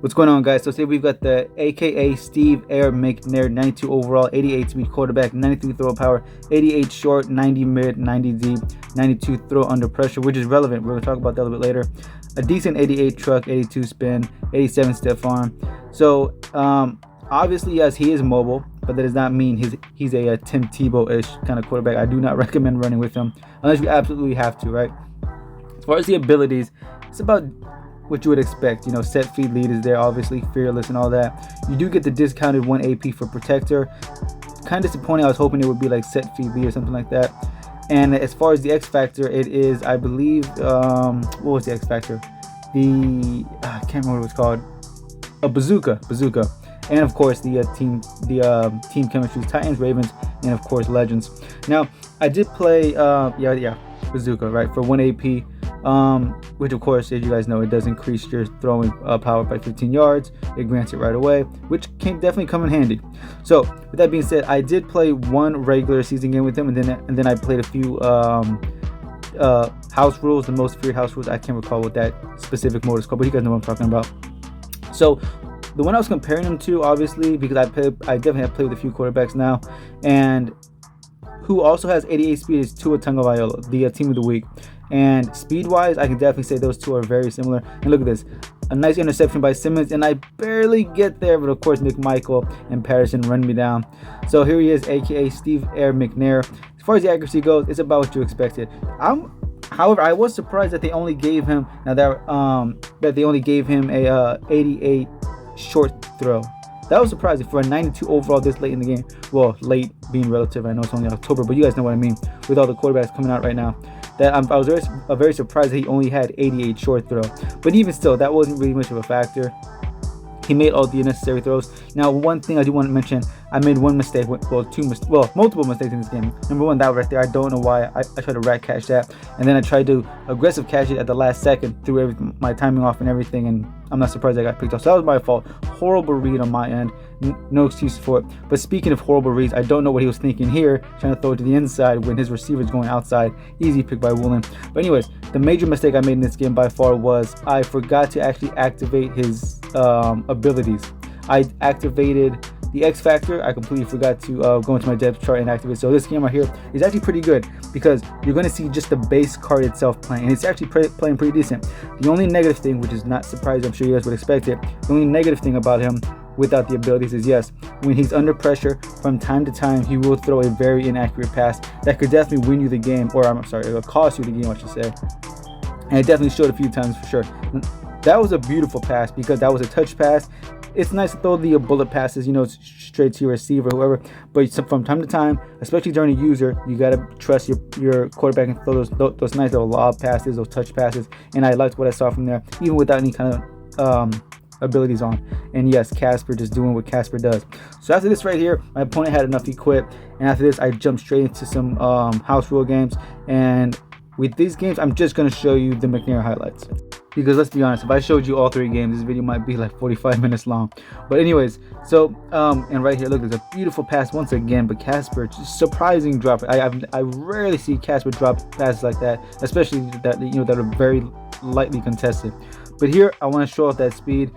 What's going on, guys? So today we've got the AKA Steve Air Mcnair, 92 overall, 88 speed quarterback, 93 throw power, 88 short, 90 mid, 90 deep, 92 throw under pressure, which is relevant. We're going to talk about that a little bit later. A decent 88 truck, 82 spin, 87 stiff arm. So obviously, yes, he is mobile, but that does not mean he's a Tim Tebow-ish kind of quarterback. I do not recommend running with him unless you absolutely have to, right? As far as the abilities, it's about what you would expect. You know, set feed lead is there, obviously fearless and all that. You do get the discounted 1 AP for protector. Kind of disappointing. I was hoping it would be like set feed lead or something like that. And as far as the X factor, it is, I believe, what was the X factor? I can't remember what it was called. A bazooka, and of course the team chemistry, Titans, Ravens, and of course Legends. Now I did play bazooka, right, for 1 AP. Which of course, as you guys know, it does increase your throwing power by 15 yards. It grants it right away, which can definitely come in handy. So with that being said, I did play one regular season game with him, and then I played a few house rules, the most feared house rules. I can't recall what that specific mode is called, but you guys know what I'm talking about. So the one I was comparing him to, obviously, because I definitely have played with a few quarterbacks now, and who also has 88 speed, is Tua Tagovailoa, the team of the week. And speed-wise, I can definitely say those two are very similar. And look at this. A nice interception by Simmons, and I barely get there, but of course McMichael and Patterson run me down. So here he is, a.k.a. Steve Air Mcnair. As far as the accuracy goes, it's about what you expected. However, I was surprised that they only gave him, a 88 short throw. That was surprising for a 92 overall this late in the game. Well, late being relative. I know it's only October, but you guys know what I mean with all the quarterbacks coming out right now. That I was very surprised that he only had 88 short throw. But even still, that wasn't really much of a factor. He made all the necessary throws. Now, one thing I do want to mention, I made one mistake, multiple mistakes in this game. Number one, that right there, I don't know why I tried to rat catch that, and then I tried to aggressive catch it at the last second, threw my timing off and everything, and I'm not surprised I got picked off. So that was my fault. Horrible read on my end. No excuse for it. But speaking of horrible reads, I don't know what he was thinking here, trying to throw it to the inside when his receiver's going outside. Easy pick by Woolen. But anyways, the major mistake I made in this game by far was I forgot to actually activate his abilities. I activated the X factor. I completely forgot to go into my depth chart and activate. So this game right here is actually pretty good because you're going to see just the base card itself playing, and it's actually playing pretty decent. The only negative thing, which is not surprising, I'm sure you guys would expect it, the only negative thing about him without the abilities is, yes, when he's under pressure, from time to time he will throw a very inaccurate pass that could definitely win you the game, or I'm sorry, it will cost you the game, I should say. And it definitely showed a few times for sure. That was a beautiful pass because that was a touch pass. It's nice to throw the bullet passes, you know, straight to your receiver, whoever. But from time to time, especially during a user, you gotta trust your quarterback and throw those nice little lob passes, those touch passes. And I liked what I saw from there, even without any kind of abilities on. And yes, Casper just doing what Casper does. So after this right here, my opponent had enough equip, and after this, I jumped straight into some house rule games. And with these games, I'm just gonna show you the Mcnair highlights. Because let's be honest, if I showed you all 3 games, this video might be like 45 minutes long. But anyways, so and right here, look, there's a beautiful pass once again, but Casper, just surprising drop. I rarely see Casper drop passes like that, especially that, you know, that are very lightly contested. But here, I want to show off that speed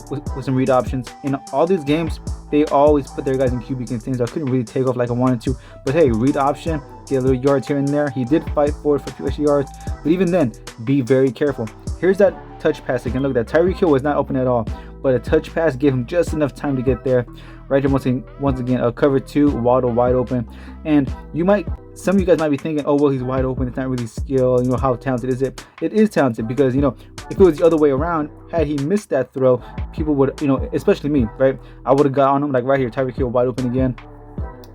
with some read options. In all these games, they always put their guys in QB containers. I couldn't really take off like I wanted to. But hey, read option, get a little yards here and there. He did fight for it for a few extra yards. But even then, be very careful. Here's that touch pass again. Look, that Tyreek Hill was not open at all. But a touch pass gave him just enough time to get there. Right here, once again, a cover 2, Waddle wide open. And some of you guys might be thinking, oh, well, he's wide open. It's not really skill. You know, how talented is it? It is talented because, you know, if it was the other way around, had he missed that throw, people would, you know, especially me, right? I would have got on him, like right here, Tyreek Hill wide open again.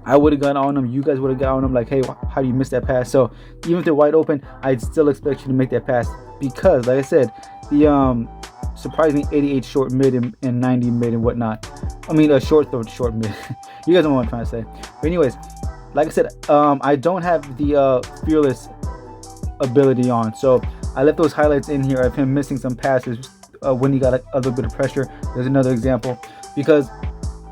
I would have got on him. You guys would have got on him like, hey, how do you miss that pass? So even if they're wide open, I'd still expect you to make that pass because, like I said, the surprisingly 88 short mid and 90 mid and whatnot. I mean, a short throw, short mid. You guys know what I'm trying to say. But anyways, like I said, I don't have the fearless ability on, so I left those highlights in here of him missing some passes when he got a little bit of pressure. There's another example because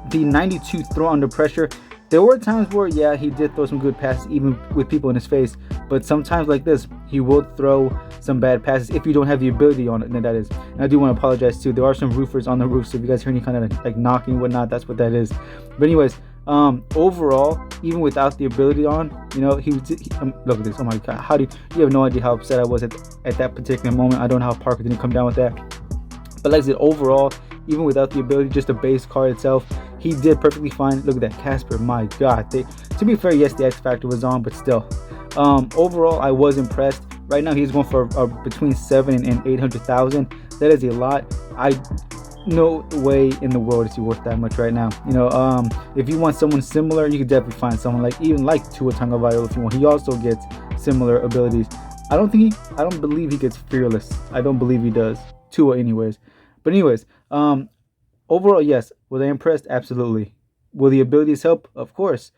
the 92 throw under pressure, there were times where, yeah, he did throw some good passes even with people in his face, but sometimes like this, he will throw some bad passes if you don't have the ability on it. Then that is. And I do want to apologize too. There are some roofers on the roof, so if you guys hear any kind of like knocking and whatnot, that's what that is. But anyways, overall, even without the ability on, you know, look at this. Oh my god, how do you have no idea how upset I was at that particular moment. I don't know how Parker didn't come down with that. But like I said, overall, even without the ability, just the base card itself, he did perfectly fine. Look at that Casper, my god. To be fair, yes, the X Factor was on, but still. Overall, I was impressed. Right now, he's going for between 7 and 800,000. That is a lot. No way in the world is he worth that much right now. You know, if you want someone similar, you could definitely find someone like Tua Tagovailoa if you want. He also gets similar abilities. I don't believe he gets fearless. I don't believe he does. Tua, anyways. But anyways, overall, yes. Was I impressed? Absolutely. Will the abilities help? Of course.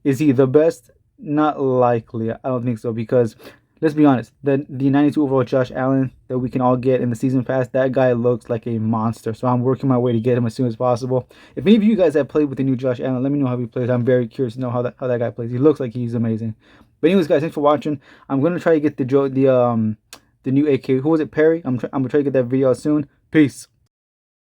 Is he the best? Not likely. I don't think so, because let's be honest, the 92 overall Josh Allen that we can all get in the season pass, that guy looks like a monster. So I'm working my way to get him as soon as possible. If any of you guys have played with the new Josh Allen, let me know how he plays. I'm very curious to know how that guy plays. He looks like he's amazing. But anyways, guys, thanks for watching. I'm gonna try to get the new AK. Who was it? Perry. I'm gonna try to get that video out soon. Peace.